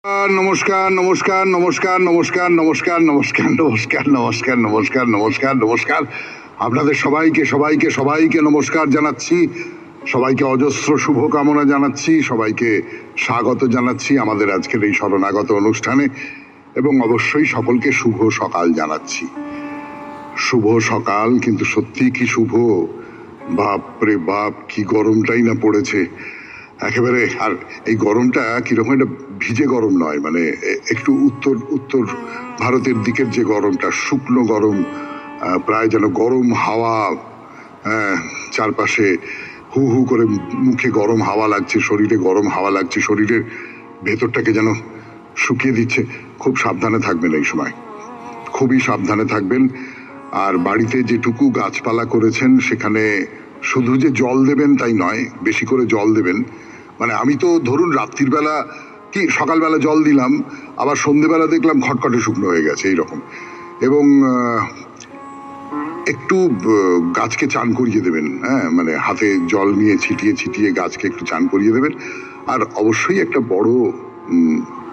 নমস্কার নমস্কার নমস্কার নমস্কার নমস্কার নমস্কার নমস্কার নমস্কার নমস্কার নমস্কার নমস্কার আপনাদের সবাইকে সবাইকে সবাইকে নমস্কার জানাচ্ছি, সবাইকে অজস্র শুভকামনা জানাচ্ছি, সবাইকে স্বাগত জানাচ্ছি আমাদের আজকের এই শরণাগত অনুষ্ঠানে এবং অবশ্যই সকলকে শুভ সকাল জানাচ্ছি। শুভ সকাল, কিন্তু সত্যি কি শুভ! বাপরে বাপ, কি গরমটাই না পড়েছে একেবারে। আর এই গরমটা কিরকম, একটা ভিজে গরম নয়, মানে একটু উত্তর উত্তর ভারতের দিকের যে গরমটা, শুকনো গরম, প্রায় যেন গরম হাওয়া, চারপাশে হু হু করে মুখে গরম হাওয়া লাগছে, শরীরে গরম হাওয়া লাগছে, শরীরের ভেতরটাকে যেন শুকিয়ে দিচ্ছে। খুব সাবধানে থাকবেন এই সময়, খুবই সাবধানে থাকবেন। আর বাড়িতে যেটুকু গাছপালা করেছেন সেখানে শুধু যে জল দেবেন তাই নয়, বেশি করে জল দেবেন। মানে আমি তো ধরুন রাত্রির বেলা কি সকালবেলা জল দিলাম, আবার সন্ধেবেলা দেখলাম খটখটে শুকনো হয়ে গেছে এইরকম। এবং একটু গাছকে চান করিয়ে দেবেন, মানে হাতে জল নিয়ে ছিটিয়ে ছিটিয়ে গাছকে একটু চান করিয়ে দেবেন। আর অবশ্যই একটা বড়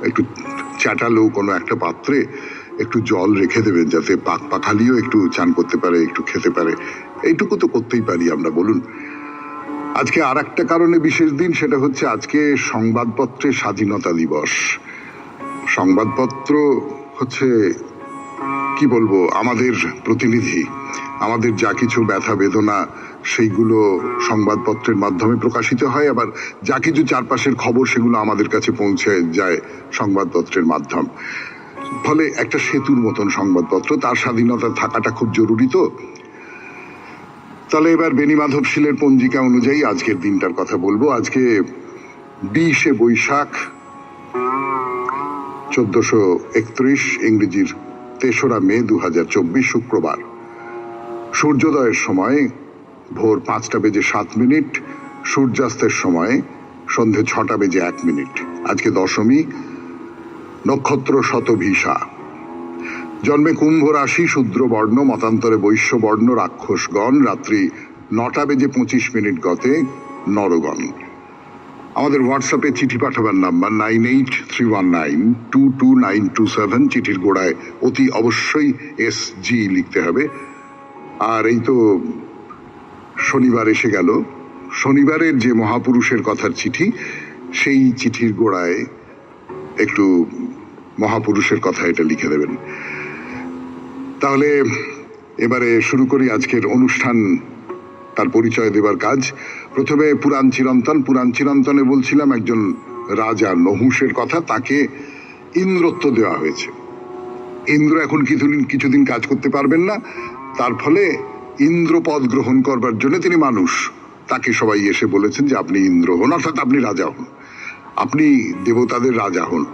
একটু চ্যাটালো কোনো একটা পাত্রে একটু জল রেখে দেবেন, যাতে পাখালিও একটু চান করতে পারে, একটু খেতে পারে। এইটুকু তো করতেই পারি আমরা, বলুন। আজকে আর একটা কারণে বিশেষ দিন, সেটা হচ্ছে আজকে সংবাদপত্রের স্বাধীনতা দিবস। সংবাদপত্র হচ্ছে, কি বলবো, আমাদের প্রতিনিধি। আমাদের যা কিছু ব্যথা বেদনা সেইগুলো সংবাদপত্রের মাধ্যমে প্রকাশিত হয়, আবার যা কিছু চারপাশের খবর সেগুলো আমাদের কাছে পৌঁছে যায় সংবাদপত্রের মাধ্যম। ফলে একটা সেতুর মতন সংবাদপত্র, তার স্বাধীনতা থাকাটা খুব জরুরি। তো তাহলে এবার বেণীমাধব শীলের পঞ্জিকা অনুযায়ী আজকের দিনটার কথা বলবো। আজকে 20শে বৈশাখ 1431, ইংরেজির 3রা মে 2024, শুক্রবার। সূর্যোদয়ের সময় ভোর 5:07, সূর্যাস্তের সময় সন্ধে 6:01। আজকে দশমী, নক্ষত্র শতভিসা। জন্মে কুম্ভ রাশি, শূদ্র বর্ণ, মতান্তরে বৈশ্য বর্ণ, রাক্ষসগণ। রাত্রি 9:25 গতে নরগণ। আমাদের হোয়াটসঅ্যাপে চিঠি পাঠাবার নাম্বার 9831922927। চিঠির গোড়ায় অতি অবশ্যই SG লিখতে হবে। আর এই তো শনিবার এসে গেল, শনিবারের যে মহাপুরুষের কথার চিঠি, সেই চিঠির গোড়ায় একটু মহাপুরুষের কথা এটা লিখে দেবেন। তাহলে এবারে শুরু করি আজকের অনুষ্ঠান, তার পরিচয় দেবার কাজ। প্রথমে পুরাণ চিরন্তন। পুরাণ চিরন্তনে বলছিলাম একজন রাজা নহুষের কথা, তাকে ইন্দ্রত্ব দেওয়া হয়েছে। ইন্দ্র এখন কিছুদিন কাজ করতে পারবেন না, তার ফলে ইন্দ্রপদ গ্রহণ করবার জন্য তিনি মানুষ, তাকে সবাই এসে বলেছেন যে আপনি ইন্দ্র হন, অর্থাৎ আপনি রাজা হন, আপনি দেবতাদের রাজা হন।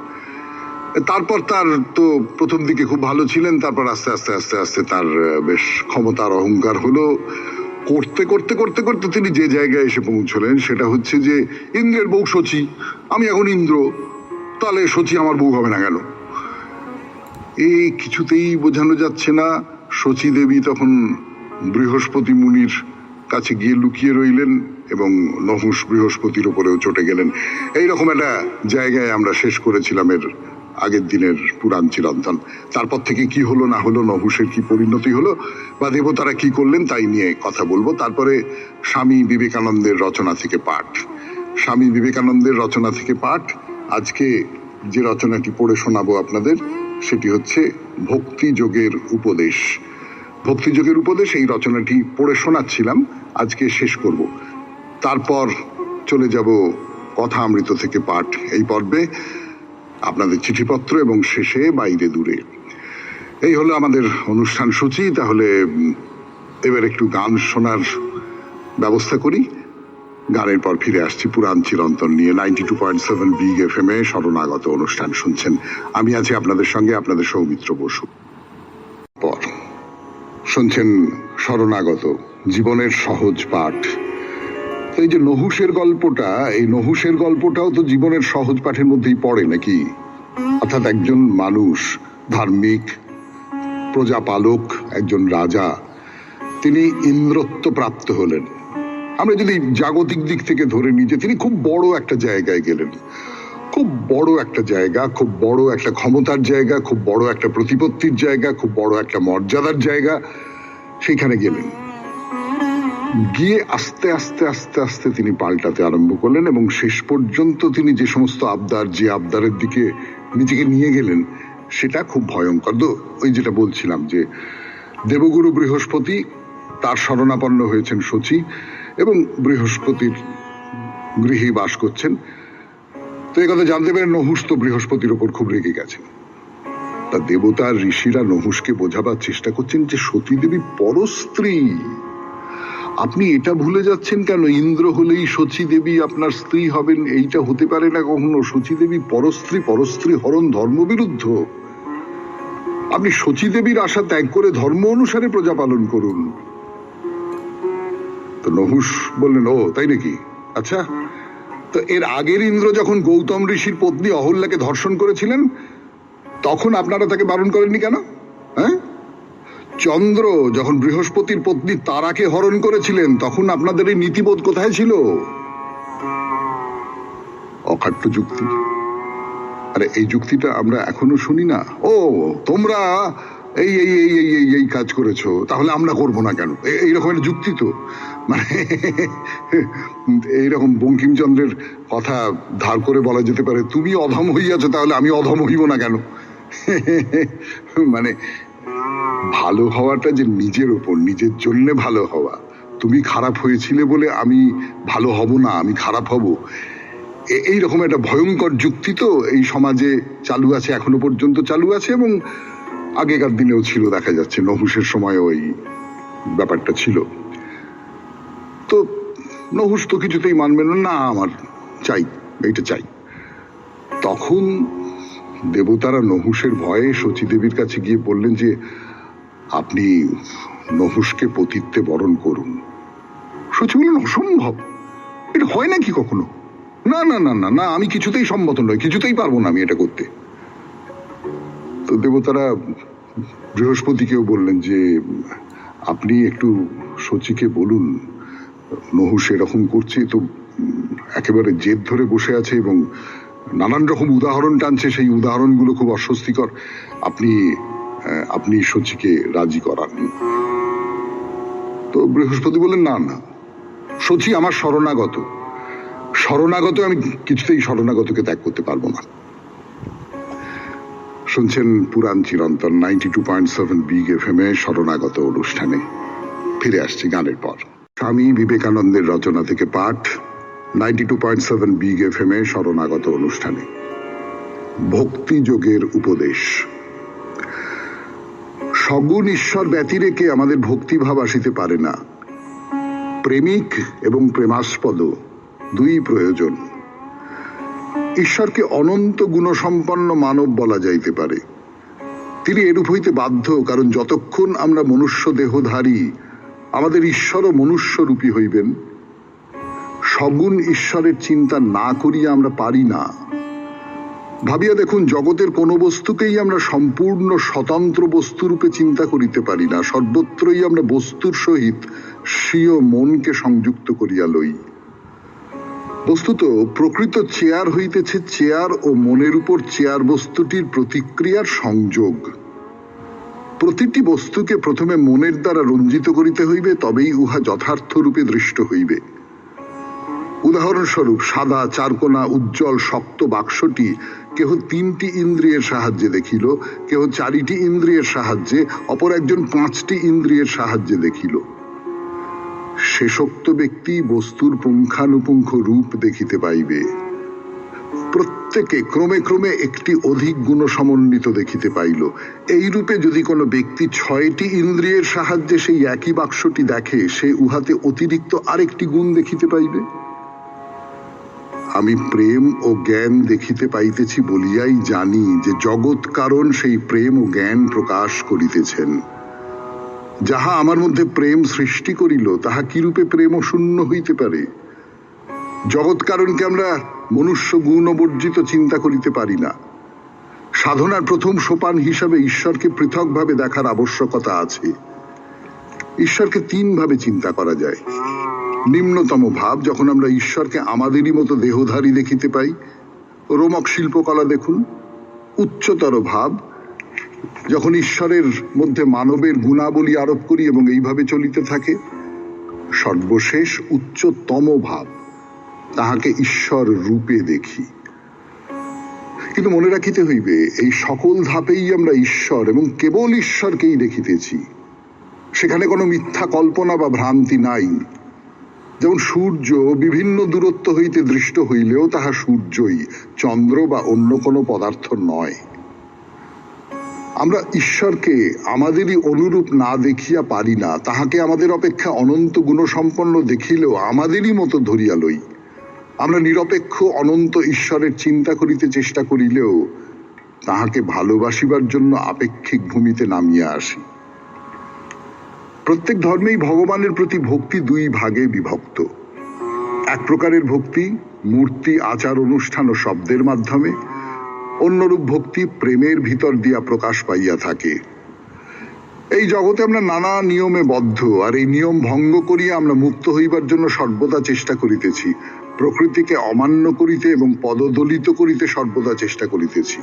তারপর তার তো প্রথম দিকে খুব ভালো ছিলেন, তারপর আস্তে আস্তে আস্তে আস্তে তার বেশ ক্ষমতার অহংকার হলো। করতে করতে করতে করতে তিনি যে জায়গায় এসে পৌঁছলেন সেটা হচ্ছে যে ইন্দ্রের বউ শচী, আমি এখন ইন্দ্র, তাহলে শচী আমার বউ হবে না কেন? এই কিছুতেই বোঝানো যাচ্ছে না। শচী দেবী তখন বৃহস্পতি মুনির কাছে গিয়ে লুকিয়ে রইলেন এবং নহুষ বৃহস্পতির উপরেও চটে গেলেন। এইরকম একটা জায়গায় আমরা শেষ করেছিলাম এর আগের দিনের পুরাণ চিরন্তন। তারপর থেকে কি হলো না হলো, নহুষের কি পরিণতি হলো, বা দেবতারা কি করলেন, তাই নিয়ে কথা বলবো। তারপরে স্বামী বিবেকানন্দের রচনা থেকে পাঠ। স্বামী বিবেকানন্দের রচনা থেকে পাঠ। আজকে যে রচনাটি পড়ে শোনাবো আপনাদের, সেটি হচ্ছে ভক্তিযোগের উপদেশ। ভক্তিযোগের উপদেশ, এই রচনাটি পড়ে শোনাচ্ছিলাম, আজকে শেষ করব। তারপর চলে যাব কথা অমৃত থেকে পাঠ এই পর্বে, আপনাদের চিঠিপত্র, এবং শেষে বাইরে দূরে। এই হলো আমাদের অনুষ্ঠান সূচি। তাহলে এবার একটু গান শোনার ব্যবস্থা করি। গানের পর ফিরে আসছি পুরাণ চিরন্তন নিয়ে। 92.7 বিগ FM এ শরণাগত অনুষ্ঠান শুনছেন। আমি আছি আপনাদের সঙ্গে, আপনাদের সৌমিত্র বসু। পর শুনছেন শরণাগত, জীবনের সহজ পাঠ। এই যে নহুষের গল্পটা, এই নহুষের গল্পটাও তো জীবনের সহজ পাঠের মধ্যেই পড়ে নাকি? অর্থাৎ একজন মানুষ, ধার্মিক, প্রজাপালক, একজন রাজা, তিনি ইন্দ্রত্ব প্রাপ্ত হলেন। আমরা যদি জাগতিক দিক থেকে ধরে নিই যে তিনি খুব বড় একটা জায়গায় গেলেন, খুব বড় একটা জায়গা, খুব বড় একটা ক্ষমতার জায়গা, খুব বড় একটা প্রতিপত্তির জায়গা, খুব বড় একটা মর্যাদার জায়গা। সেইখানে গেলেন, গিয়ে আস্তে আস্তে আস্তে আস্তে তিনি পাল্টাতে আরম্ভ করলেন এবং শেষ পর্যন্ত তিনি যে সমস্ত আবদার, যে আবদারের দিকে নিজেকে নিয়ে গেলেন, সেটা খুব ভয়ঙ্কর। ওই যেটা বলছিলাম যে দেবগুরু বৃহস্পতি, তার শরণাপন্ন হয়েছেন শচী এবং বৃহস্পতির গৃহে বাস করছেন। তো এই কথা জানতে পেরে নহুষ তো বৃহস্পতির ওপর খুব রেগে গেছেন। তা দেবতার ঋষিরা নহুষকে বোঝাবার চেষ্টা করছেন যে সতী দেবী পরস্ত্রী, আপনি এটা ভুলে যাচ্ছেন কেন? ইন্দ্র হলেই শচী দেবী আপনার স্ত্রী হবেন, এইটা হতে পারে না কখনো। শচী দেবী পরস্ত্রী, পরস্ত্রী হরণ ধর্মবিরুদ্ধ। আপনি শচী দেবীর আশা ত্যাগ করে ধর্ম অনুসারে প্রজা পালন করুন। তো নহুষ বললেন, ও তাই নাকি, আচ্ছা। তো এর আগের ইন্দ্র যখন গৌতম ঋষির পত্নী অহল্যাকে ধর্ষণ করেছিলেন, তখন আপনারা তাকে বারণ করেননি কেন? হ্যাঁ, চন্দ্র যখন বৃহস্পতির পত্নী তারাকে হরণ করেছিলেন, তখন আপনাদের এই নীতিবোধ কোথায় ছিল? অখাট্য যুক্তি। আরে এই যুক্তিটা আমরা এখনো শুনি না। ও তোমরা এই এই এই এই এই এই কাজ করেছো, তাহলে আমরা করবো না কেন? এইরকম একটা যুক্তি তো, মানে এইরকম বঙ্কিমচন্দ্রের কথা ধার করে বলা যেতে পারে, তুমি অধম হইয়াছো, তাহলে আমি অধম হইব না কেন? মানে ভালো হওয়াটা যে নিজের ওপর, নিজের জন্য ভালো হওয়া। তুমি খারাপ হয়েছিলে বলে আমি ভালো হব না, আমি খারাপ হব, এইরকম একটা ভয়ঙ্কর যুক্তি তো এই সমাজে চালু আছে, এখনো পর্যন্ত চালু আছে এবং আগেকার দিনেও ছিল, দেখা যাচ্ছে নহুষের সময় ওই ব্যাপারটা ছিল। তো নহুষ তো কিছুতেই মানবে না, না আমার চাই, এইটা চাই। তখন দেবতারা নহুষের ভয়ে শচী দেবীর কাছে গিয়ে বললেন যে আপনি নহুষকে পতিত্বে বরণ করুন। শচী বললেন, অসম্ভব, এটা হয় নাকি কখনো? না না না না না, আমি কিছুতেই সম্মত নই, কিছুতেই পারবো না আমি এটা করতে। তো দেবতারা বৃহস্পতিকেও বললেন যে আপনি একটু শচীকে বলুন, নহুষ এরকম করছে, তো একেবারে জেদ ধরে বসে আছে এবং নানান রকম উদাহরণ টানছে, সেই উদাহরণগুলো খুব অস্বস্তিকর, আপনি শচীকে রাজি করান। তো বৃহস্পতি বললেন, না না, শচী আমার শরণাগত, আমি কিছুতেই শরণাগতকে ত্যাগ করতে পারবো না। শুনছেন পুরাণ চিরন্তন 92.7 বিগ এফএম এ শরণাগত অনুষ্ঠানে। ফিরে আসছি গানের পর। স্বামী বিবেকানন্দের রচনা থেকে পাঠ 92.7 বিগ এফএম এ শরণাগত অনুষ্ঠানে। ভক্তি যোগের উপদেশ। সগুণ ঈশ্বর ব্যতিরেকে আমাদের ভক্তিভাব আসিতে পারে না। প্রেমিক এবং প্রেমাস্পদ দুই প্রয়োজন। ঈশ্বরকে অনন্ত গুণসম্পন্ন মানব বলা যাইতে পারে। তিনি এরূপ হইতে বাধ্য, কারণ যতক্ষণ আমরা মনুষ্য দেহধারী, আমাদের ঈশ্বরও মনুষ্যরূপী হইবেন। সগুণ ঈশ্বরের চিন্তা না করিয়া আমরা পারি না। ভাবিয়া দেখুন, জগতের কোন বস্তুকেই আমরা সম্পূর্ণ স্বতন্ত্র বস্তুরূপে চিন্তা করিতে পারি না। সর্বত্রই আমরা বস্তুর সহিত স্বীয় মনকে সংযুক্ত করিয়া লই। বস্তুত প্রকৃত চেয়ার হইতেছে চেয়ার ও মনের উপর চেয়ার বস্তুটির প্রতিক্রিয়ার সংযোগ। প্রতিটি বস্তুকে প্রথমে মনের দ্বারা রঞ্জিত করিতে হইবে, তবেই উহা যথার্থ রূপে দৃষ্ট হইবে। উদাহরণস্বরূপ, সাদা চারকোনা উজ্জ্বল শক্ত বাক্সটি কেহ 3টি ইন্দ্রিয়ের সাহায্যে দেখিল, কেহ 4টি ইন্দ্রিয়ের সাহায্যে, অপর একজন 5টি ইন্দ্রিয়ের সাহায্যে দেখিল। শেষোক্ত ব্যক্তি বস্তুর পুঙ্খানুপুঙ্খ রূপ দেখিতে পাইবে। প্রত্যেকে ক্রমে ক্রমে একটি অধিক গুণ সমন্বিত দেখিতে পাইল। এই রূপে যদি কোনো ব্যক্তি 6টি ইন্দ্রিয়ের সাহায্যে সেই একই বাক্সটি দেখে, সে উহাতে অতিরিক্ত আরেকটি গুণ দেখিতে পাইবে। আমি প্রেম ও জ্ঞান দেখিতে পাইতেছি বলিয়াই জানি যে জগৎ কারণ সেই প্রেম ও জ্ঞান প্রকাশ করিতেছেন। যাহা আমার মধ্যে প্রেম সৃষ্টি করিল, তাহা কিরূপে প্রেম শূন্য হইতে পারে? জগৎ কারণকে আমরা মনুষ্য গুণবর্জিত চিন্তা করিতে পারি না। সাধনার প্রথম সোপান হিসাবে ঈশ্বরকে পৃথকভাবে দেখার আবশ্যকতা আছে। ঈশ্বরকে 3 ভাবে চিন্তা করা যায়। নিম্নতম ভাব, যখন আমরা ঈশ্বরকে আমাদেরই মতো দেহধারী দেখিতে পাই। রোমক শিল্পকলা দেখুন, উচ্চতর ভাব। যখন ঈশ্বরের মধ্যে মানবের গুণাবলী আরোপ করি এবং এইভাবে চলিতে থাকে, সর্বশেষ উচ্চতম ভাব, তাহাকে ঈশ্বর রূপে দেখি। কিন্তু মনে রাখিতে হইবে, এই সকল ধাপেই আমরা ঈশ্বর এবং কেবল ঈশ্বরকেই দেখিতেছি। সেখানে কোনো মিথ্যা কল্পনা বা ভ্রান্তি নাই। যেমন সূর্য বিভিন্ন দূরত্ব হইতে দৃষ্ট হইলেও তাহা সূর্যই, চন্দ্র বা অন্য কোনো পদার্থ নয়। আমরা ঈশ্বরকে আমাদেরই অনুরূপ না দেখিয়া পারি না। তাহাকে আমাদের অপেক্ষা অনন্ত গুণসম্পন্ন দেখিলেও আমাদেরই মতো ধরিয়া লই। আমরা নিরপেক্ষ অনন্ত ঈশ্বরের চিন্তা করিতে চেষ্টা করিলেও তাহাকে ভালোবাসিবার জন্য আপেক্ষিক ভূমিতে নামিয়া আসি। প্রত্যেক ধর্মেই ভগবানের প্রতি ভক্তি দুই ভাগে বিভক্ত। এক প্রকারের ভক্তি মূর্তি, আচার, অনুষ্ঠান ও শব্দের মাধ্যমে, অন্যরূপ ভক্তি প্রেমের ভিতর দিয়া প্রকাশ পাইয়া থাকে। এই জগতে আমরা নানা নিয়মে বদ্ধ, আর এই নিয়ম ভঙ্গ করিয়া আমরা মুক্ত হইবার জন্য সর্বদা চেষ্টা করিতেছি। প্রকৃতিকে অমান্য করিতে এবং পদদলিত করিতে সর্বদা চেষ্টা করিতেছি।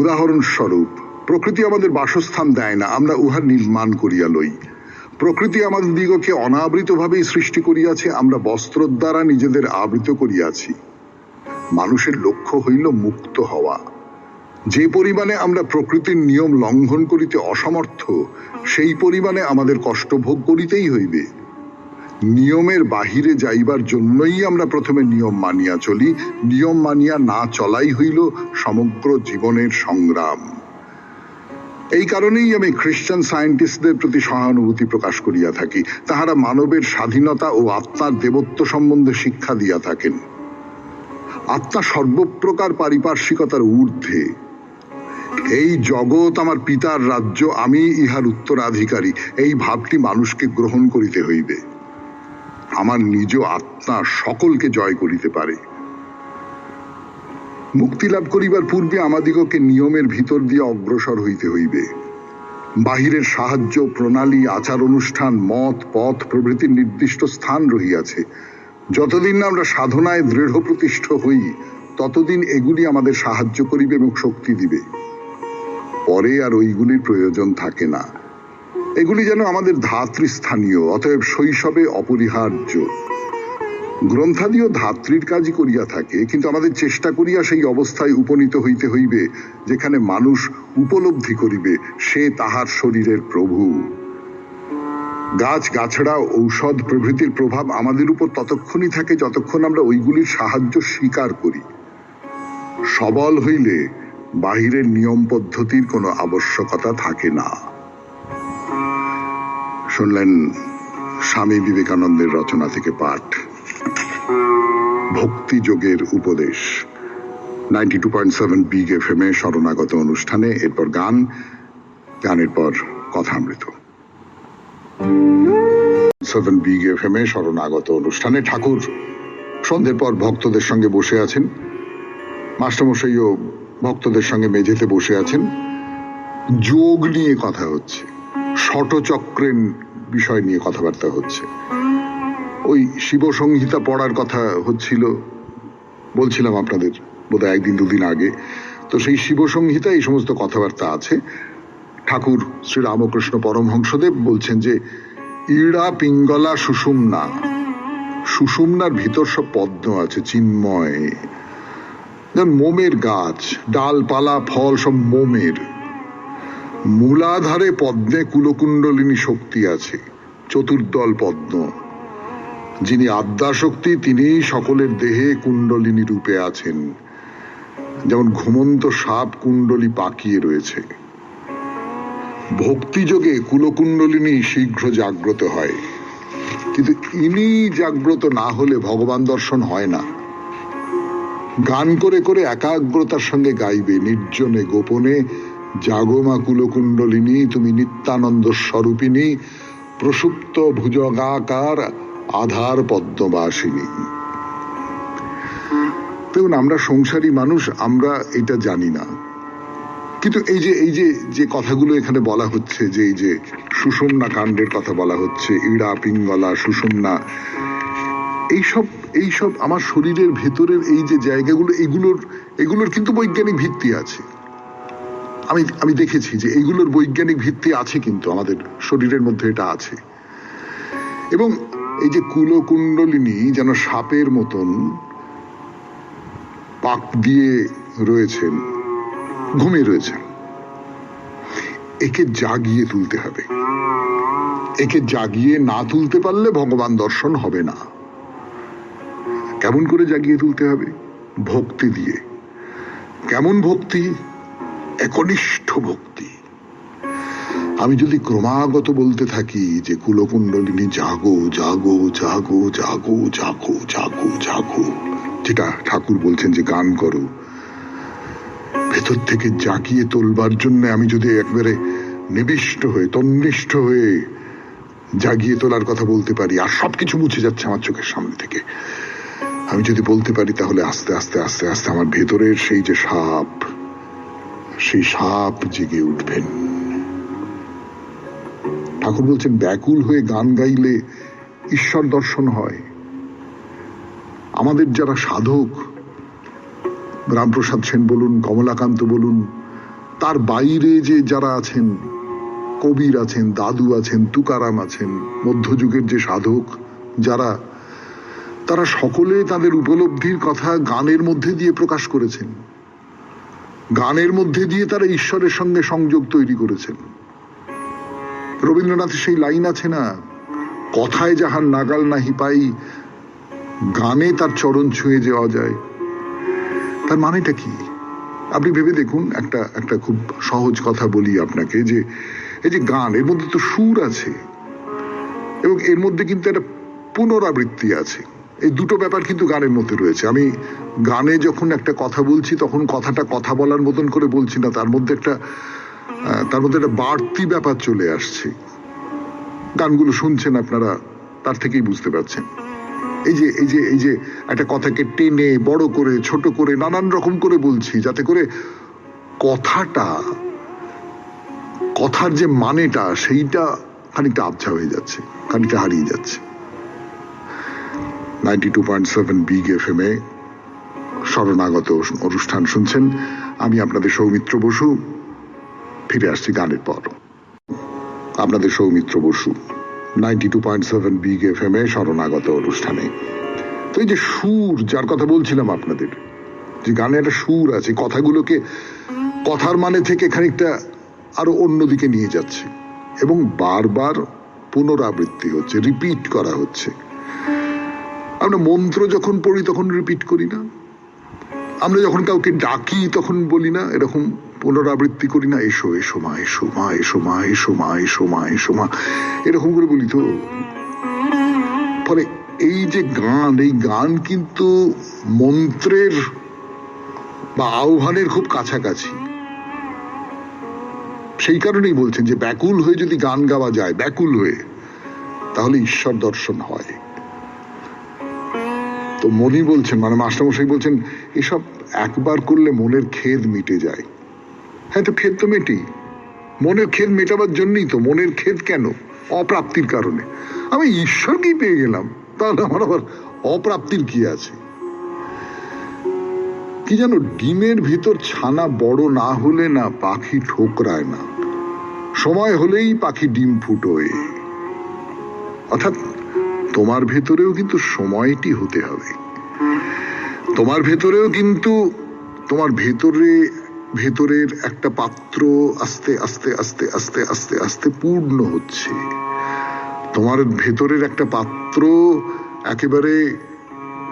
উদাহরণস্বরূপ, প্রকৃতি আমাদের বাসস্থান দেয় না, আমরা উহার নির্মাণ করিয়া লই। প্রকৃতি আমাদের দিগকে অনাবৃতভাবেই সৃষ্টি করিয়াছে, আমরা বস্ত্র দ্বারা নিজেদের আবৃত করিয়াছি। মানুষের লক্ষ্য হইল মুক্ত হওয়া। যে পরিমাণে আমরা প্রকৃতির নিয়ম লঙ্ঘন করিতে অসমর্থ, সেই পরিমাণে আমাদের কষ্ট ভোগ করিতেই হইবে। নিয়মের বাহিরে যাইবার জন্যই আমরা প্রথমে নিয়ম মানিয়া চলি। নিয়ম মানিয়া না চলাই হইল সমগ্র জীবনের সংগ্রাম। এই কারণেই আমি খ্রিস্টান সায়েন্টিস্টদের প্রতি সহানুভূতি প্রকাশ করিয়া থাকি। তাহারা মানবের স্বাধীনতা ও আত্মার দেবত্ব সম্বন্ধে শিক্ষা দিয়া থাকেন। আত্মা সর্বপ্রকার পারিপার্শ্বিকতার ঊর্ধ্বে। এই জগৎ আমার পিতার রাজ্য, আমি ইহার উত্তরাধিকারী, এই ভাবটি মানুষকে গ্রহণ করিতে হইবে। আমার নিজ আত্মা সকলকে জয় করিতে পারে। মুক্তি লাভ করিবার পূর্বে আমাদিগকে নিয়মের ভিতর দিয়ে অগ্রসর হইতে হইবে। বাহিরের সাহায্য, প্রণালী, আচার অনুষ্ঠান, মত, পথ প্রভৃতির নির্দিষ্ট স্থান রহিয়াছে। যতদিন না আমরা সাধনায় দৃঢ় প্রতিষ্ঠ হই, ততদিন এগুলি আমাদের সাহায্য করিবে এবং শক্তি দিবে। পরে আর ওইগুলির প্রয়োজন থাকে না। এগুলি যেন আমাদের ধাত্রীস্থানীয়, অতএব শৈশবে অপরিহার্য। গ্রন্থাদিও ধাত্রীর কাজই করিয়া থাকে, কিন্তু আমাদের চেষ্টা করিয়া সেই অবস্থায় উপনীত হইতে হইবে যেখানে মানুষ উপলব্ধি করিবে সে তাহার শরীরের প্রভু। গাছ, গাছড়া, ঔষধ প্রভৃতির প্রভাব আমাদের উপর ততক্ষণই থাকে যতক্ষণ আমরা ওইগুলির সাহায্য স্বীকার করি। সবল হইলে বাহিরের নিয়ম পদ্ধতির কোনো আবশ্যকতা থাকে না। শুনলেন স্বামী বিবেকানন্দের রচনা থেকে পাঠ, ভক্তি যোগের উপদেশ। 92.7 বিগ FM এ শরণাগত অনুষ্ঠানে এরপর গান, গানের পর কথামৃত। 7 বিগ FM এ শরণাগত অনুষ্ঠানে ঠাকুর সন্ধ্যের পর ভক্তদের সঙ্গে বসে আছেন। মাস্টারমশাইও ভক্তদের সঙ্গে মেঝেতে বসে আছেন। যোগ নিয়ে কথা হচ্ছে, ষটচক্রের বিষয় নিয়ে কথাবার্তা হচ্ছে। ওই শিব সংহিতা পড়ার কথা হচ্ছিল, বলছিলাম আপনাদের বোধহয় একদিন দুদিন আগে। তো সেই শিব সংহিতা এই সমস্ত কথাবার্তা আছে। ঠাকুর শ্রী রামকৃষ্ণ পরমহংসদেব বলছেন যে ইড়া, পিঙ্গলা, সুষুম্না, সুষুম্নার ভিতর সব পদ্ম আছে, চিন্ময়। যেমন মোমের গাছ, ডালপালা, ফল সব মোমের। মূলাধারে পদ্মে কুলকুণ্ডলিনী শক্তি আছে, চতুর্দল পদ্ম। যিনি আদ্যাশক্তি, তিনি সকলের দেহে কুণ্ডলিনী রূপে আছেন। যেমন ঘুমন্ত সাপ কুণ্ডলী পাকিয়ে রয়েছে। ভক্তিযোগে কুলকুণ্ডলিনী শীঘ্র জাগ্রত হয়, কিন্তু ইনি জাগ্রত না হলে ভগবান দর্শন হয় না। গান করে করে একাগ্রতার সঙ্গে গাইবে, নির্জনে গোপনে, জাগমা কুলকুণ্ডলিনী তুমি নিত্যানন্দ স্বরূপিনী, প্রসুপ্ত ভুজগাকার আধার পদ্মবাসিনী। দেখুন, আমরা সংসারী মানুষ, আমরা এটা জানি না। কিন্তু এই যে কথাগুলো এখানে বলা হচ্ছে, যে এই যে সুষুম্না কাণ্ডের কথা বলা হচ্ছে, ইড়া, পিঙ্গলা, সুষুম্না, এইসব এইসব আমার শরীরের ভেতরের এই যে জায়গাগুলো, এগুলোর কিন্তু বৈজ্ঞানিক ভিত্তি আছে। আমি দেখেছি যে এইগুলোর বৈজ্ঞানিক ভিত্তি আছে, কিন্তু আমাদের শরীরের মধ্যে এটা আছে। এবং এই যে কুলকুণ্ডলিনী যেন সাপের মতন পাক দিয়ে রয়েছেন, ঘুমিয়ে রয়েছেন, একে জাগিয়ে তুলতে হবে। একে জাগিয়ে না তুলতে পারলে ভগবান দর্শন হবে না। কেমন করে জাগিয়ে তুলতে হবে? ভক্তি দিয়ে। কেমন ভক্তি? একনিষ্ঠ ভক্তি। আমি যদি ক্রমাগত বলতে থাকি যে কুলকুণ্ডলিনী জাগো জাগো জাগো জাগো জাগো জাগো জাগো, যেটা ঠাকুর বলছেন যে গান করো, ভেতর থেকে জাগিয়ে তোলবার জন্য আমি যদি একবারে নিবিষ্ট হয়ে তন্নিষ্ঠ হয়ে জাগিয়ে তোলার কথা বলতে পারি, আর সবকিছু মুছে যাচ্ছে আমার চোখের সামনে থেকে, আমি যদি বলতে পারি, তাহলে আস্তে আস্তে আস্তে আস্তে আমার ভেতরের সেই যে সাপ, সেই সাপ জেগে উঠবেন। ঠাকুর বলছেন ব্যাকুল হয়ে গান গাইলে ঈশ্বর দর্শন হয়। আমাদের যারা সাধক, রামপ্রসাদ সেন বলুন, কমলাকান্ত বলুন, তার বাইরে যে যারা আছেন, কবির আছেন, দাদু আছেন, তুকারাম আছেন, মধ্যযুগের যে সাধক যারা, তারা সকলে তাদের উপলব্ধির কথা গানের মধ্যে দিয়ে প্রকাশ করেছেন। গানের মধ্যে দিয়ে তারা ঈশ্বরের সঙ্গে সংযোগ তৈরি করেছেন। রবীন্দ্রনাথের সেই লাইন আছে না, কথায় যাহার নাগাল নাহি পাই, গানে তার চরণ ছুঁয়ে যাওয়া যায়। তার মানেটা কি? আপনি ভেবে দেখুন। একটা খুব সহজ কথা বলি আপনাকে, যে এই যে গান, এর মধ্যে তো সুর আছে এবং এর মধ্যে কিন্তু একটা পুনরাবৃত্তি আছে। এই দুটো ব্যাপার কিন্তু গানের মধ্যে রয়েছে। আমি গানে যখন একটা কথা বলছি, তখন কথাটা কথা বলার মতন করে বলছি না, তার মধ্যে একটা বাড়তি ব্যাপার চলে আসছে। গানগুলো শুনছেন আপনারা, তার থেকেই বুঝতে পারছেন। এই যে একটা কথাকে টেনে বড় করে ছোট করে নানান রকম করে বলছি, যাতে করে কথার যে মানেটা, সেইটা খানিকটা আবছা হয়ে যাচ্ছে, খানিকটা হারিয়ে যাচ্ছে। 92.7 বিগ FM এ শরণাগত অনুষ্ঠান শুনছেন। আমি আপনাদের সৌমিত্র বসু। ফিরে আসছি গানের পর। আপনাদের সৌমিত্র বসু, 92.7 বিগ FM এ শরণাগত অনুষ্ঠানে। তো এই যে সুর, যার কথা বলছিলাম আপনাদের, যে গানে একটা সুর আছে, কথাগুলোকে কথার মানে থেকে খানিকটা আরো অন্যদিকে নিয়ে যাচ্ছে এবং বারবার পুনরাবৃত্তি হচ্ছে, রিপিট করা হচ্ছে। আমরা মন্ত্র যখন পড়ি তখন রিপিট করি না? আমরা যখন কাউকে ডাকি তখন বলি না, এরকম পুনরাবৃত্তি করি না, এসো এসো মা, এসো মা, এসো মা, এসো মা, এসো মা, এসো মা, এরকম করে বলি তো। ফলে এই যে গান, এই গান কিন্তু মন্ত্রের বা আহ্বানের খুব কাছাকাছি। সেই কারণেই বলছেন যে ব্যাকুল হয়ে যদি গান গাওয়া যায়, ব্যাকুল হয়ে, তাহলে ঈশ্বর দর্শন হয়। তো মনি বলছেন, মানে মাস্টারমশাই বলছেন, এসব একবার করলে মনের খেদ মিটে যায়। হ্যাঁ, তো খেদ তো মেটেই। মনের খেদ মেটাবার জন্যই তো। মনের খেদ কেন? অপ্রাপ্তির কারণে। আমি ঈশ্বরকেই পেয়ে গেলাম, তাহলে আমার আবার অপ্রাপ্তির কি আছে? কি জানো, ডিমের ভিতর ছানা বড় না হলে না পাখি ঠোকরায় না, সময় হলেই পাখি ডিম ফুটোয়। অর্থাৎ তোমার ভেতরেও কিন্তু সময়টি হতে হবে। তোমার ভেতরেও কিন্তু তোমার ভেতরের একটা পাত্র আস্তে আস্তে আস্তে আস্তে আস্তে আস্তে পূর্ণ হচ্ছে। তোমার ভেতরের একটা পাত্র একেবারে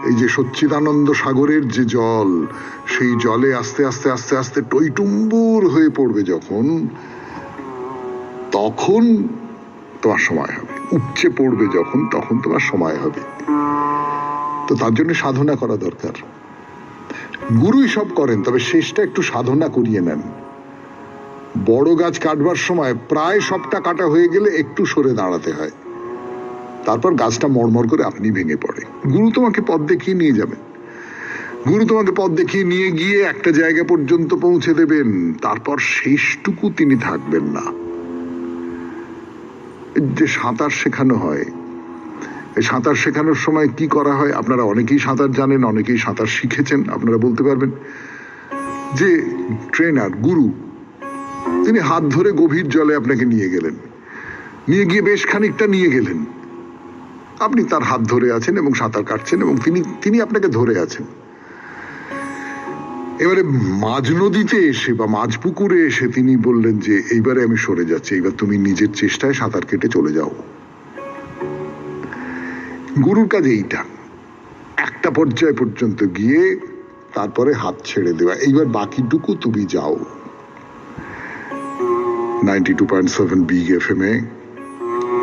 এই যে সচ্চিদানন্দ সাগরের যে জল, সেই জলে আস্তে আস্তে আস্তে আস্তে টইটুম্বুর হয়ে পড়বে যখন, তখন তোমার সময় হবে। উপচে পড়বে যখন, তখন তোমার সময় হবে। তো তার জন্য সাধনা করা দরকার। গুরুই সব করেন, তবে শেষটা একটু সাধনা করিয়ে নেন। বড় গাছ কাটবার সময় প্রায় সবটা কাটা হয়ে গেলে একটু সরে দাঁড়াতে হয়, তারপর গাছটা মরমর করে আপনি ভেঙে পড়ে। গুরু তোমাকে পথ দেখিয়ে নিয়ে যাবেন। গুরু তোমাকে পথ দেখিয়ে নিয়ে গিয়ে একটা জায়গা পর্যন্ত পৌঁছে দেবেন, তারপর শেষটুকু তিনি থাকবেন না। যে সাঁতার শেখানো হয়, এই সাঁতার শেখানোর সময় কি করা হয়, আপনারা অনেকেই সাঁতার জানেন, অনেকেই সাঁতার শিখেছেন, আপনারা বলতে পারবেন। যে ট্রেনার, গুরু, তিনি হাত ধরে গভীর জলে আপনাকে নিয়ে গেলেন, নিয়ে গিয়ে বেশ খানিকটা নিয়ে গেলেন, আপনি তার হাত ধরে আছেন এবং সাঁতার কাটছেন এবং তিনি আপনাকে ধরে আছেন। এবারে মাঝ নদীতে এসে বা মাঝ পুকুরে এসে তিনি বললেন যে এইবারে আমি সরে যাচ্ছি, এইবার তুমি নিজের চেষ্টায় সাঁতার কেটে চলে যাও। গুরুর কাজ এইটা, একটা পর্যায় পর্যন্ত গিয়ে তারপরে হাত ছেড়ে দেওয়া, এইবার বাকিটুকু তুমি যাও। 92.7 বিগ এফএম এ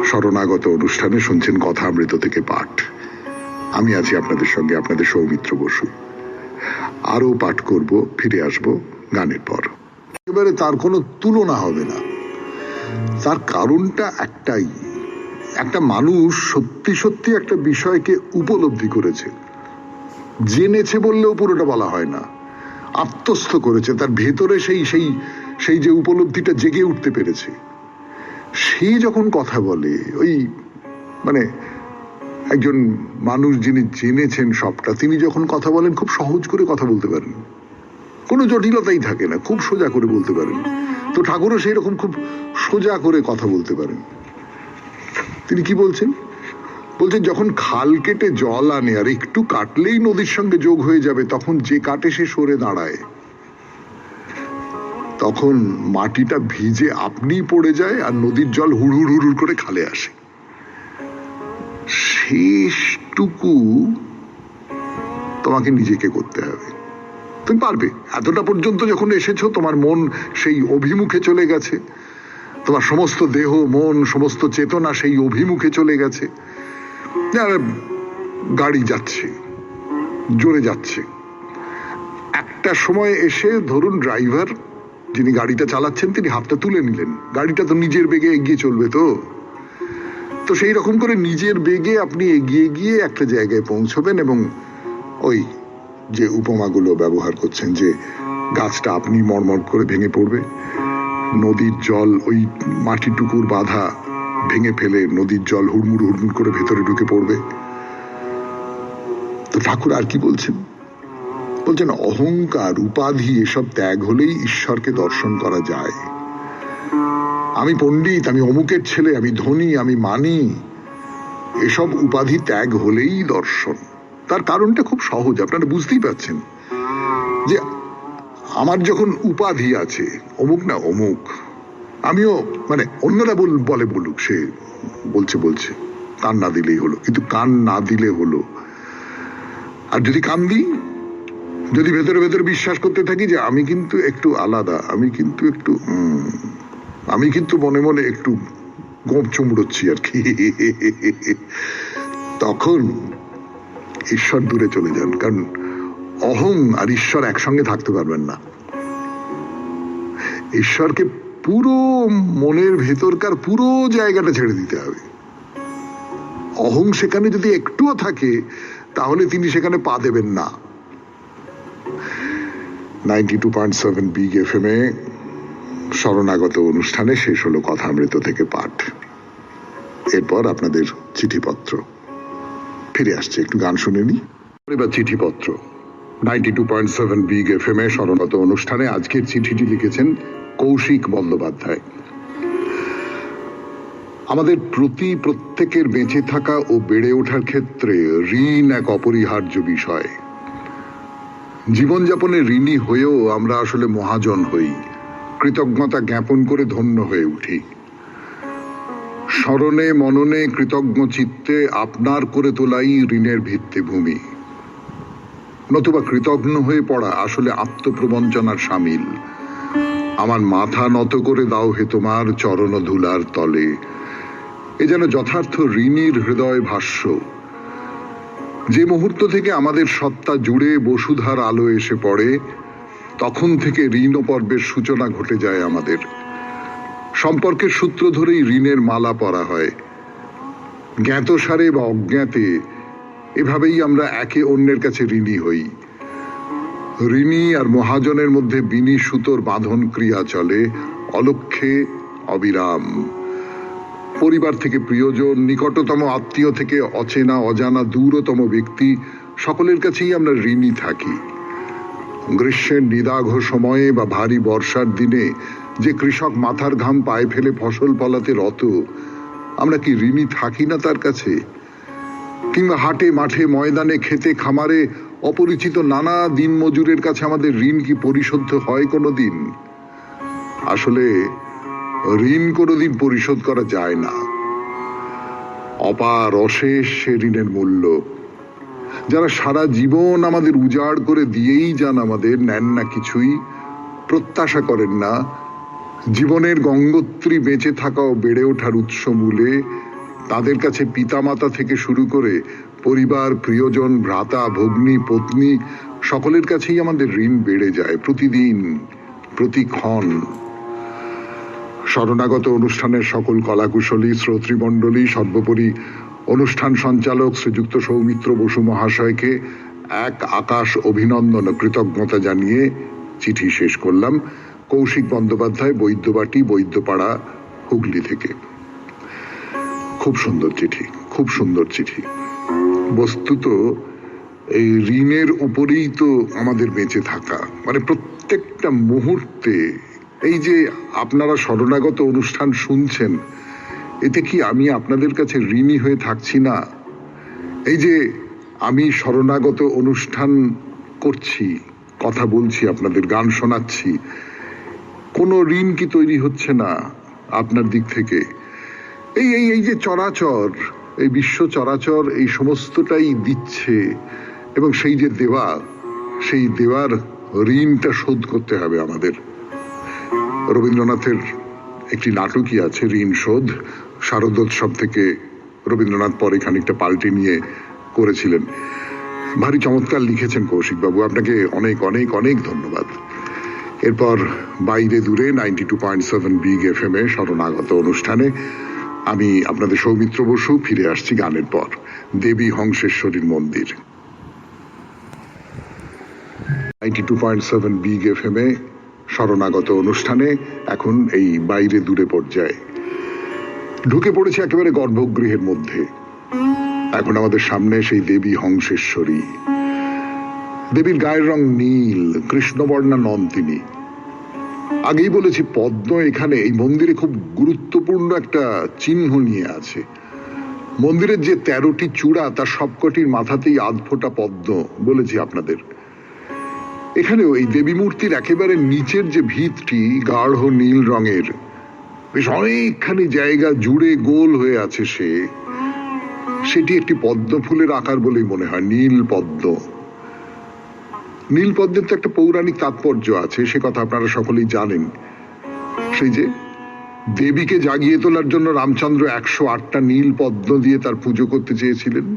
শরণাগত অনুষ্ঠানে শুনছেন কথা অমৃত থেকে পাঠ। আমি আছি আপনাদের সঙ্গে, আপনাদের সৌমিত্র বসু। আরো পাঠ করব, ফিরে আসব গানের পর। এবারে তার কোনো তুলনা হবে না। তার কারণটা একটাই, একটা মানুষ সত্যি সত্যি একটা বিষয়কে উপলব্ধি করেছে, জেনেছে বললেও পুরোটা বলা হয় না, আত্মস্থ করেছে, তার ভেতরে সেই সেই সেই যে উপলব্ধিটা জেগে উঠতে পেরেছে। সে যখন কথা বলে, ওই মানে একজন মানুষ যিনি জেনেছেন সবটা, তিনি যখন কথা বলেন খুব সহজ করে কথা বলতে পারেন, কোনো জটিলতাই থাকে না, খুব সোজা করে বলতে পারেন। তো ঠাকুরও সেই রকম খুব সোজা করে কথা বলতে পারেন। তিনি কি বলছেন? বলছেন যখন খাল কেটে জল আনে আর একটু কাটলেই নদীর সঙ্গে যোগ হয়ে যাবে, তখন যে কাটে সে সরে দাঁড়ায়, তখন মাটিটা ভিজে আপনি পড়ে যায় আর নদীর জল হুড় হুড় হুড় করে খালে আসে। শেষটুকু তোমাকে নিজেকে করতে হবে, তুমি পারবে। এতটা পর্যন্ত যখন এসেছো, তোমার মন সেই অভিমুখে চলে গেছে, তোমার সমস্ত দেহ, মন, সমস্ত চেতনা সেই অভিমুখে চলে গেছে। গাড়ি যাচ্ছে, জোরে যাচ্ছে, একটা সময় এসে ধরুন ড্রাইভার যিনি গাড়িটা চালাচ্ছেন তিনি হাতটা তুলে নিলেন, গাড়িটা তো নিজের বেগে এগিয়ে চলবে। তো সেই রকম করে নিজের বেগে আপনি এগিয়ে গিয়ে একটা জায়গায় পৌঁছবেন এবং ওই যে উপমাগুলো ব্যবহার করছেন, যে গাছটা আপনি মড়মড় করে ভেঙে পড়বে, নদীর জল ওই মাটিটুকুর বাধা ভেঙে ফেলে নদীর জল হুড়মুড় হুড়মুড় করে ভেতরে ঢুকে পড়বে। তো ঠাকুর আর কি বলছেন? বলছেন অহংকার, উপাধি এসব ত্যাগ হলেই ঈশ্বরকে দর্শন করা যায়। আমি পণ্ডিত, আমি অমুকের ছেলে, আমি ধনী, আমি মানি, এসব উপাধি ত্যাগ হলেই দর্শন। তার কারণটা খুব সহজ, আপনারা বুঝতেই পারছেন যে আমার যখন উপাধি আছে, অমুক না অমুক, আমিও মানে অন্যরা বলে বলুক, সে বলছে কান না দিলেই হলো, কিন্তু কান না দিলে হলো। আর যদি কান দিই, যদি ভেতরে ভেতরে বিশ্বাস করতে থাকি যে আমি কিন্তু একটু আলাদা, আমি কিন্তু মনে মনে একটু গোপ চুমড়োচ্ছি আর কি, তখন ঈশ্বর দূরে চলে যান। কারণ অহং আর ঈশ্বর একসঙ্গে থাকতে পারবেন না। ঈশ্বরকে পুরো মনের ভেতরকার পুরো জায়গাটা ছেড়ে দিতে হবে। অহং সেখানে যদি একটুও থাকে, তাহলে তিনি সেখানে পা দেবেন না। 92.7 বিগ এফএম এ শরণাগত অনুষ্ঠানে শেষ হলো কথা অমৃত থেকে পাঠ। এরপর আপনাদের চিঠিপত্র ফিরে আসছে, একটু গান শুনে নি। এবার চিঠিপত্র 92.7 বিগ এফএম এ শরণাগত অনুষ্ঠানে আজকের চিঠিটি লিখেছেন কৌশিক বন্দ্যোপাধ্যায়। আমাদের প্রত্যেকের বেঁচে থাকা ও বেড়ে ওঠার ক্ষেত্রে ঋণ এক অপরিহার্য বিষয়। জীবনযাপনে ঋণী হয়েও আমরা আসলে মহাজন হই, কৃতজ্ঞতা জ্ঞাপন করে ধন্য হয়ে উঠি। স্মরণে মননে কৃতজ্ঞ চিত্তে আপনার করে তোলাই ঋণের ভিত্তিভূমি। নতুবা কৃতজ্ঞ হয়ে পড়া আসলে আত্মপ্রবঞ্চনার সামিল। আমার মাথা নত করে দাও হে তোমার চরণ ধুলার তলে, এ যেন যথার্থ ঋণীর হৃদয় ভাষ্য। যে মুহূর্ত থেকে আমাদের সত্তা জুড়ে বসুধার আলো এসে পড়ে, তখন থেকে ঋণ পর্বের সূচনা ঘটে যায় আমাদের। সম্পর্কের সূত্র ধরেই ঋণের মালা পরা হয়। জ্ঞাতসারে বা অজ্ঞাতে এভাবেই আমরা একে অন্যের কাছে ঋণী হই। ঋণী আর মহাজনের মধ্যে বিনি সুতোর বাঁধন ক্রিয়া চলে, অলক্ষ্যে অবিরাম। পরিবার থেকে প্রিয়জন, নিকটতম আত্মীয় থেকে অচেনা অজানা দূরতম ব্যক্তি, সকলের কাছেই আমরা ঋণী থাকি। গ্রীষ্মের নিদাঘ সময়ে বা ভারী বর্ষার দিনে যে কৃষক মাথার ঘাম পায়ে ফেলে ফসল ফলাতে রত, আমরা কি ঋণী থাকি না তার কাছে? কিংবা হাটে মাঠে ময়দানে খেতে খামারে অপরিচিত নানা দিন মজুরের কাছে আমাদের ঋণ কি পরিশোধ হয় কোনোদিন? আসলে ঋণ কোনোদিন পরিশোধ করা যায় না। অপার অশেষ সে ঋণের মূল্য। যারা সারা জীবন আমাদের উজাড় করে দিয়েই যান, আমাদের নেন না কিছুই, প্রত্যাশা করেন না জীবনের গঙ্গোত্রী বেঁচে থাকা ও বেড়ে ওঠার উৎস মূলে, তাদের কাছে পিতামাতা থেকে শুরু করে পরিবার প্রিয়জন ভ্রাতা ভগ্নী পত্নী সকলের কাছেই আমাদের ঋণ বেড়ে যায় প্রতিদিন প্রতিক্ষণ। শরণাগত অনুষ্ঠানের সকল কলাকুশলী শ্রোতৃমণ্ডলী, সর্বোপরি অনুষ্ঠান সঞ্চালক শ্রীযুক্ত সৌমিত্র বসু মহাশয়কে এক আকাশ অভিনন্দন ও কৃতজ্ঞতা জানিয়ে চিঠি শেষ করলাম। কৌশিক বন্দ্যোপাধ্যায়, বৈদ্যবাটি, বৈদ্যপাড়া, হুগলি থেকে। খুব সুন্দর চিঠি, খুব সুন্দর চিঠি। বস্তুত এই ঋণের উপরেই তো আমাদের বেঁচে থাকা, মানে প্রত্যেকটা মুহূর্তে। এই যে আপনারা শরণাগত অনুষ্ঠান শুনছেন, এতে কি আমি আপনাদের কাছে ঋণী হয়ে থাকছি না? এই যে আমি শরণাগত অনুষ্ঠান করছি, কথা বলছি, আপনাদের গান শোনাচ্ছি, কোনো ঋণ কি তৈরি হচ্ছে না আপনার দিক থেকে? এই এই এই যে চরাচর, এই বিশ্ব চরাচর, এই সমস্তটাই দিচ্ছে, এবং সেই যে দেওয়া, সেই দেওয়ার ঋণটা শোধ করতে হবে আমাদের। রবীন্দ্রনাথের একটি নাটকই আছে ঋণ শোধ, শারদোৎসব থেকে রবীন্দ্রনাথ পরে খানিকটা পাল্টে নিয়ে করেছিলেন। ভারী চমৎকার লিখেছেন কৌশিক বাবু, আপনাকে অনেক অনেক অনেক ধন্যবাদ। এরপর বাইরে দূরে 92.7 বিগ FM এ শরণাগত অনুষ্ঠানে আমি আপনাদের সৌমিত্র বসু ফিরে আসছি গানের পর। দেবী হংসেশ্বরীর মন্দির 92.7 বিগ FM এ শরণাগত অনুষ্ঠানে এখন এই বাইরে দূরে পর্যায়ে ঢুকে পড়েছে একেবারে গর্ভগৃহের মধ্যে। এখন আমাদের সামনে সেই দেবী হংসেশ্বরী। দেবীর গায়ের রং নীল, কৃষ্ণবর্ণা নন তিনি। আগেই বলেছি, পদ্ম এখানে এই মন্দিরে খুব গুরুত্বপূর্ণ একটা চিহ্ন নিয়ে আছে। মন্দিরের যে 13টি চূড়া, তার সবকটির মাথাতেই আধফোঁটা পদ্ম, বলেছি আপনাদের। এখানেও এই দেবী মূর্তির একেবারে নিচের যে ভিতটি গাঢ় নীল রঙের, বেশ অনেকখানি জায়গা জুড়ে গোল হয়ে আছে সেটি একটি পদ্ম ফুলের আকার বলেই মনে হয়, নীল পদ্ম। নীল পদ্মের তো একটা পৌরাণিক তাৎপর্য আছে, সে কথা আপনারা সকলেই জানেন। সেই যে দেবীকে জাগিয়ে তোলার জন্য রামচন্দ্র 108টা নীল পদ্ম দিয়ে তার পুজো করতে চেয়েছিলেন।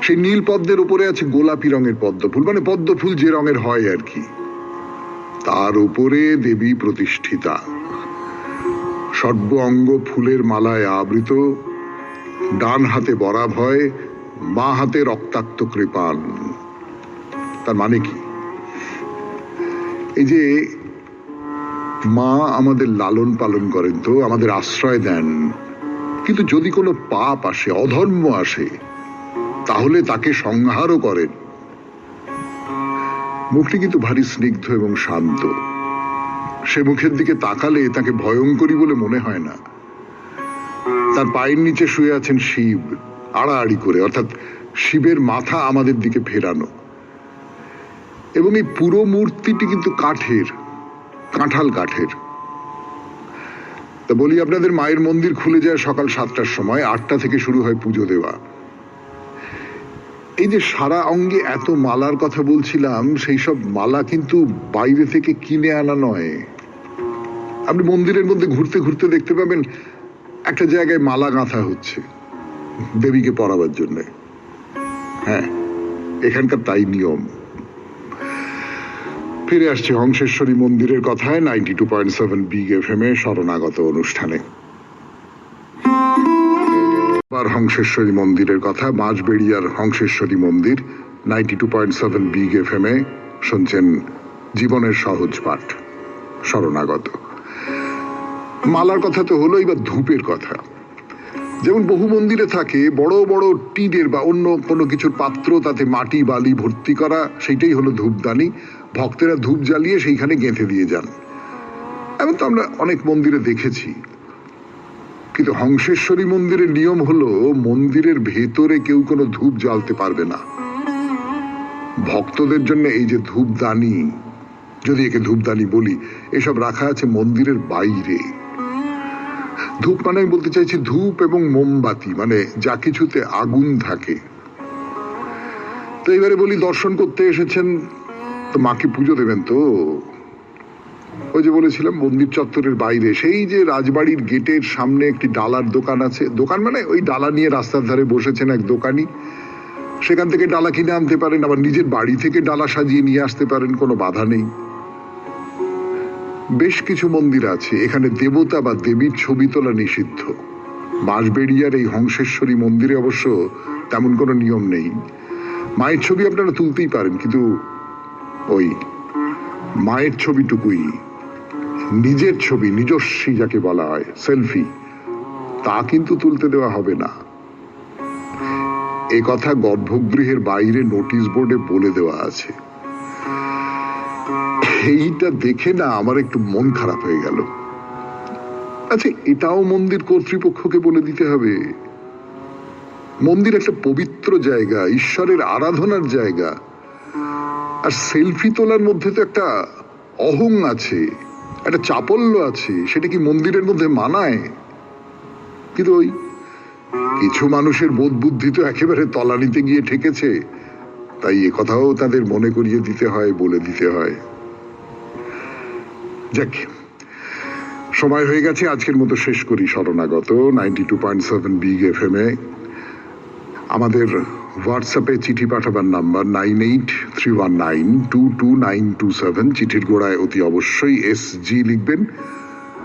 সেই নীল পদ্মের উপরে আছে গোলাপি রঙের পদ্ম ফুল, মানে পদ্ম ফুল যে রঙের হয় আর কি। তার উপরে দেবী প্রতিষ্ঠিতা, সর্ব অঙ্গ ফুলের মালায় আবৃত, ডান হাতে বরাভয়, মা হাতে রক্তাক্ত কৃপাণ। তার মানে কি? এই যে মা আমাদের লালন পালন করেন, তো আমাদের আশ্রয় দেন, কিন্তু যদি কোনো পাপ আসে, অধর্ম আসে, তাহলে তাকে সংহারও করেন। মুখটি কিন্তু ভারী স্নিগ্ধ এবং শান্ত। সে মুখের দিকে তাকালে তাকে ভয়ঙ্করী বলে মনে হয় না। তার পায়ের নিচে শুয়ে আছেন শিব, আড়াআড়ি করে, অর্থাৎ শিবের মাথা আমাদের দিকে ফেরানো। এবং এই পুরো মূর্তিটি কিন্তু কাঠের, কাঁঠাল কাঠের। তা বলি আপনাদের, মায়ের মন্দির খুলে যায় সকাল 7টার সময়, 8টা থেকে শুরু হয় পুজো দেওয়া। এই যে সারা অঙ্গে এত মালার কথা বলছিলাম, সেই সব মালা কিন্তু বাইরে থেকে কিনে আনা নয়। আপনি মন্দিরের মধ্যে ঘুরতে ঘুরতে দেখতে পাবেন একটা জায়গায় মালা গাঁথা হচ্ছে দেবীকে পরাবার জন্য। হ্যাঁ, এখানকার তাই নিয়ম। ফিরে আসছে হংসেশ্বরী মন্দিরের কথায় 92.7 বিগ FM এ শরণাগত অনুষ্ঠানে। হংসেশ্বরী মন্দিরের কথা, মাঝবেড়িয়ার হংসেশ্বরী মন্দির 92.7 বিগ FM এ শুনছেন জীবনের সহজ পাঠ শরণাগত। মালার কথা তো হলো, এবার ধূপের কথা। যেমন বহু মন্দিরে থাকে বড় বড় টিনের বা অন্য কোনো কিছুর পাত্র, তাতে মাটি বালি ভর্তি করা, সেইটাই হলো ধূপদানি। ভক্তেরা ধূপ জ্বালিয়ে সেইখানে গেঁথে দিয়ে যান। এমন তো আমরা অনেক মন্দিরে দেখেছি। কিন্তু হংসেশ্বরী মন্দিরের নিয়ম হলো মন্দিরের ভেতরে কেউ কোনো ধূপ জ্বালতে পারবে না। ভক্তদের জন্য এই যে ধূপদানি, যদি একে ধূপদানি বলি, এসব রাখা আছে মন্দিরের বাইরে। ধূপ মানে আমি বলতে চাইছি ধূপ এবং মোমবাতি, মানে যা কিছুতে আগুন থাকে। তো এবারে বলি, দর্শন করতে এসেছেন তো মাকে পুজো দেবেন তো। ওই যে বলেছিলাম মন্দির চত্বরের বাইরে, সেই যে রাজবাড়ির গেটের সামনে একটি ডালার দোকান আছে। দোকান মানে ওই ডালা নিয়ে রাস্তার ধারে বসেছেন এক দোকানি, সেখান থেকে ডালা কিনে আনতে পারেন, আবার নিজের বাড়ি থেকে ডালা সাজিয়ে নিয়ে আসতে পারেন, কোনো বাধা নেই। বেশ কিছু মন্দির আছে এখানে দেবতা বা দেবীর ছবি তোলা নিষিদ্ধ। বাঁশবেড়িয়ার এই হংসেশ্বরী মন্দিরে অবশ্য তেমন কোনো নিয়ম নেই। মায়ের ছবি আপনারা তুলতেই পারেন, কিন্তু ওই মায়ের ছবিটুকুই, নিজের ছবি, নিজস্বী যাকে বলা হয়, সেলফি, তা কিন্তু তুলতে দেওয়া হবে না। এ কথা গর্ভগৃহের বাইরে নোটিশ বোর্ডে বলে দেওয়া আছে। এইটা দেখে না আমার একটু মন খারাপ হয়ে গেল। আচ্ছা, এটাও মন্দির কর্তৃপক্ষকে বলে দিতে হবে? মন্দির একটা পবিত্র জায়গা, ঈশ্বরের আরাধনার জায়গা, আর সেলফি তোলার মধ্যে তো একটা অহং আছে, একটা চাপল্য আছে, সেটা কি মন্দিরের মধ্যে মানায়? কিন্তু ওই কিছু মানুষের বোধ বুদ্ধি তো একেবারে তলানিতে গিয়ে ঠেকেছে, তাই এ কথাও তাদের মনে করিয়ে দিতে হয়, বলে দিতে হয়। যাক, সময় হয়ে গেছে, আজকের মতো শেষ করি। শরণাগত 92.7 বিগ FM এ আমাদের হোয়াটসঅ্যাপে চিঠি পাঠাবার নাম্বার 9831922927। চিঠির গোড়ায় অতি অবশ্যই SG লিখবেন।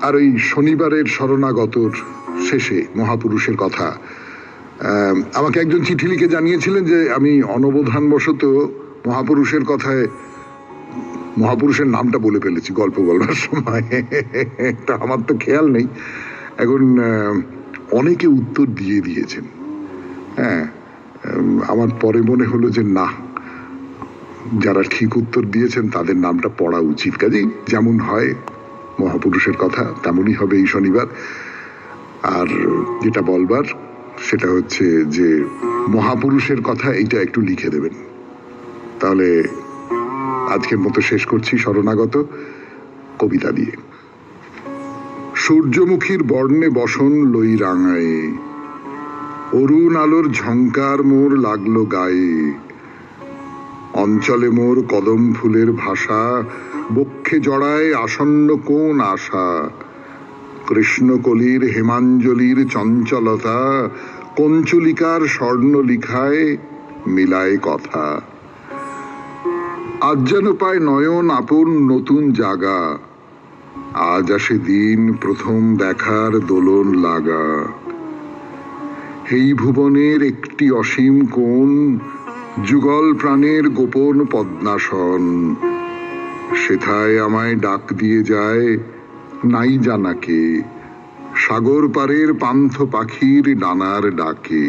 আর ওই শনিবারের শরণাগতর শেষে মহাপুরুষের কথা, আমাকে একজন চিঠি লিখে জানিয়েছিলেন যে আমি অনবধানবশত মহাপুরুষের কথায় মহাপুরুষের নামটা বলে ফেলেছি গল্প বলবার সময়। এটা আমার তো খেয়াল নেই। এখন অনেকে উত্তর দিয়ে দিয়েছেন। হ্যাঁ, আমার পরে মনে হলো যে না, যারা ঠিক উত্তর দিয়েছেন তাদের নামটা পড়া উচিত। কাজেই যেমন হয় মহাপুরুষের কথা তেমনই হবে এই শনিবার। আর যেটা বলবার সেটা হচ্ছে যে মহাপুরুষের কথা এইটা একটু লিখে দেবেন। তাহলে আজকের মতো শেষ করছি শরণাগত কবিতা দিয়ে। সূর্যমুখীর বর্ণে বসন লই রাঙায়ে, অরুণ আলোর ঝংকার মোর লাগলো গায়ে। অঞ্চলে মোর কদম ফুলের ভাষা, বক্ষে জড়ায় আসন্ন কোন আশা। কৃষ্ণকলির হেমাঞ্জলির চঞ্চলতা, কঞ্চুলিকার স্বর্ণ লিখায় মিলায় কথা। আজ যেন পায় নয়ন আপন নতুন জাগা, আজ আসে দিন প্রথম দেখার দোলন লাগা। এই ভুবনের একটি অসীম কোণ, যুগল প্রাণের গোপন পদ্মাসন। সেথায় আমায় ডাক দিয়ে যায় নাই জানাকে, সাগর পারের পান্থ পাখির ডানার ডাকে।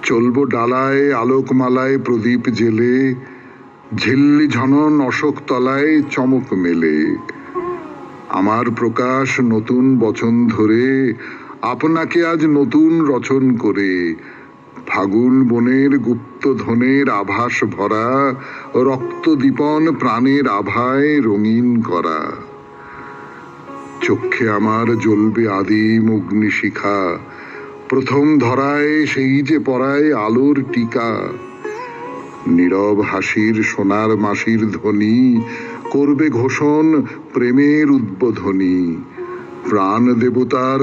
চলবো ডালায় আলোকমালায় প্রদীপ জেলে, ঝিল্লি ঝনন অশোক তলায় চমক মেলে। আমার প্রকাশ নতুন বচন ধরে, আপনাকে আজ নতুন রচন করে। ফাগুন বনের গুপ্তধনের আভাস ভরা, রক্ত দীপন প্রাণের আভায় রঙিন করা। চক্ষে আমার জ্বলবে আদিম অগ্নিশিখা, প্রথম ধরায় সেই যে পরায় আলোর টিকা। নীরব হাসির সোনার মাসির ধ্বনি, করবে ঘোষণ প্রেমের উদ্বোধনী। প্রাণ দেবতার